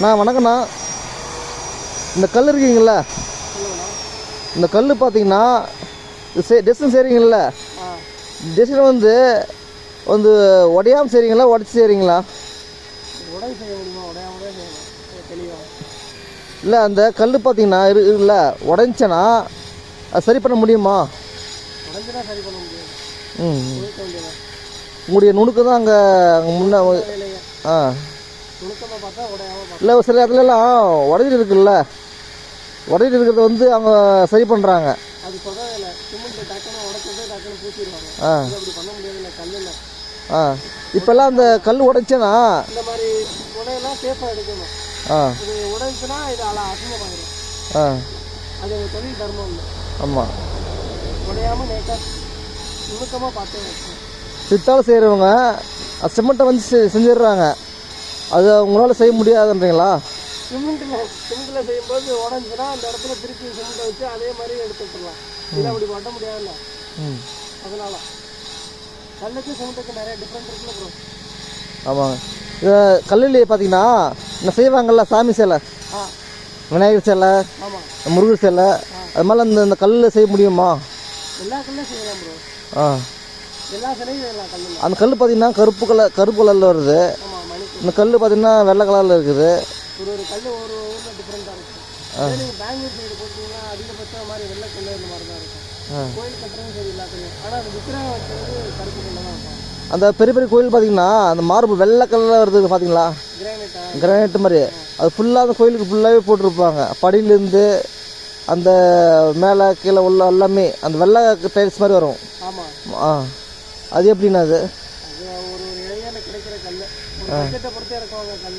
வணக்கண்ணா. இந்த கல் இருக்கீங்களா, இந்த கல் பார்த்தீங்கன்னா டெசிஷன் செய்கிறீங்கள, டெசிஷன் வந்து வந்து உடையாமல் செய்கிறீங்களா உடச்சி செய்கிறீங்களா? உடம்பு செய்ய முடியுமா? உடையாமலே தெளிவாக இல்லை, அந்த கல் பார்த்தீங்கன்னா இருக்குல்ல, உடஞ்சினா அது சரி பண்ண முடியுமா? உடஞ்சினா சரி பண்ண முடியாது. உங்களுடைய நுணுக்கு தான் அங்கே முன்னே நுணுக்கமாக பார்த்தா உடையாமல் இல்லை, சில இடத்துலலாம் உடஞ்சிட்டு இருக்குல்ல, உடஞ்சிட்டு இருக்கிறத வந்து அவங்க சரி பண்ணுறாங்க. அது சொல்கிறதே இல்லை. சிமெண்ட் டக்குன்னு உடச்சதே டக்குன்னு பூச்சிடுவாங்க. அப்படி பண்ண முடியாதுல்ல கல்லில். இப்போல்லாம் அந்த கல் உடைச்சேன்னா இந்த மாதிரி உடையெல்லாம் சேஃபாக எடுக்கணும். இது உடைச்சுன்னா இது அசிங்கமாகிடும். அது எங்கள் தொழில் தர்மம் இல்லை. ஆமாம், உடையாமல் நேக்காக நுணுக்கமாக பார்த்தே சித்தால் செய்கிறவங்க சிமெண்ட்டை வந்து செஞ்சிடுறாங்க. அது உங்களால் செய்ய முடியாதுன்றீங்களா? சிமெண்ட்டில் செய்யும்போது உடஞ்சுன்னா அந்த இடத்துல திருப்பி சிமெண்ட்டை வச்சு அதே மாதிரி எடுத்துக்கலாம். இது அப்படி பண்ண முடியாதுல்ல. அதனால கல்லுக்கு சிமெண்ட்டுக்கு நிறைய டிஃப்ரெண்ட் இருக்குல்ல ப்ரோ. ஆமாங்க. கல்லுலேயே பார்த்தீங்கன்னா இந்த செய்வாங்கள்ல சாமி சிலை, விநாயகர் சிலை, முருகர் சிலை, அது மாதிரி இந்த கல்லில் செய்ய முடியுமா? எல்லா கல்லையும் செய்யலாம் ப்ரோ. எல்லா சிலையும் செய்யலாம் கல்லில். அந்த கல் பார்த்தீங்கன்னா கருப்பு கலரில் வருது. இந்த கல் பார்த்தீங்கன்னா வெள்ளை கலரில் இருக்குது. ஒரு கல் ஒரு ஊரில் டிஃப்ரெண்ட்டாக இருக்கும். நீங்கள் பெங்களூர் சைடு போட்டிங்கன்னா அதிகபட்சம் மாதிரி வெள்ளை கல் இந்த மாதிரி தான் இருக்கும். கோயில் கட்டுறதும் சரி எல்லாத்துலையும். ஆனால் அது விக்கிரகம் வச்சுறது கருப்பு கல்லில் தான் இருக்கும். அந்த பெரிய பெரிய கோயில் பார்த்தீங்கன்னா அந்த மார்பிள் வெள்ளை கலரில் வருது பார்த்தீங்களா, கிரானைட் மாதிரி. அது ஃபுல்லாக அந்த கோயிலுக்கு ஃபுல்லாகவே போட்டிருப்பாங்க. படியிலேருந்து அந்த மேலே கீழே உள்ள எல்லாமே அந்த வெள்ளை டைல்ஸ் மாதிரி வரும். ஆமாம். அது எப்படின்னா அது ஒரு இடையில கிடைக்கிற கல் பொறுத்தே இருக்குவாங்க கல்.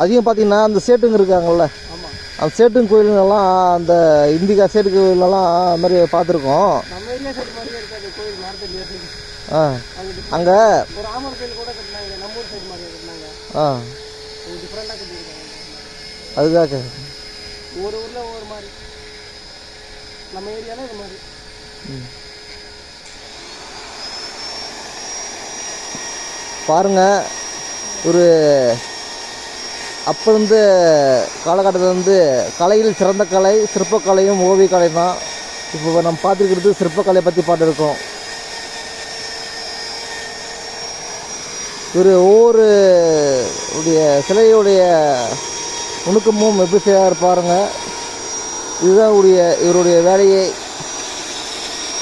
அதையும் பார்த்தீங்கன்னா அந்த சேட்டுங்க இருக்காங்கல்ல, அந்த சேட்டுங்க கோயிலுங்கெல்லாம் அந்த இந்திகா சேட்டு கோயிலெல்லாம் அது மாதிரி பார்த்துருக்கோம். நம்ம ஏரியா சைடு மாதிரியே இருக்காது கோயில். நார்த் இந்தியா சைடு அங்கே ஒரு ராமர் கோயில் கூட கட்டினாங்க. நம்ம ஊர் சைடு மாதிரியே கட்டினாங்க. டிஃப்ரெண்டாக கட்டியிருக்காங்க. அதுக்காக ஒரு ஊரில் ஒவ்வொரு மாதிரி. நம்ம ஏரியாவில் இது மாதிரி. பாருங்க, ஒரு அப்போ இருந்து காலகட்டத்தில் வந்து கலையில் சிறந்த கலை சிற்பக்கலையும் ஓவியக்கலை தான். இப்போ நம்ம பார்த்துருக்கிறது சிற்பக்கலை பற்றி பார்த்துருக்கோம். ஒவ்வொரு உடைய சிலையுடைய நுணுக்கமும் எப்படி செய்ய பாருங்க. இதுதான் இவருடைய வேலையை.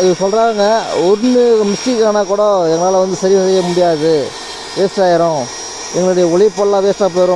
இது சொல்கிறாங்க, ஒன்று மிஸ்டேக் ஆனால் கூட எங்களால் வந்து சரி செய்ய முடியாது, வேஸ்ட் ஆயிரும், எங்களுடைய உழைப்பெல்லாம் வேஸ்ட்டாக போயிடும்.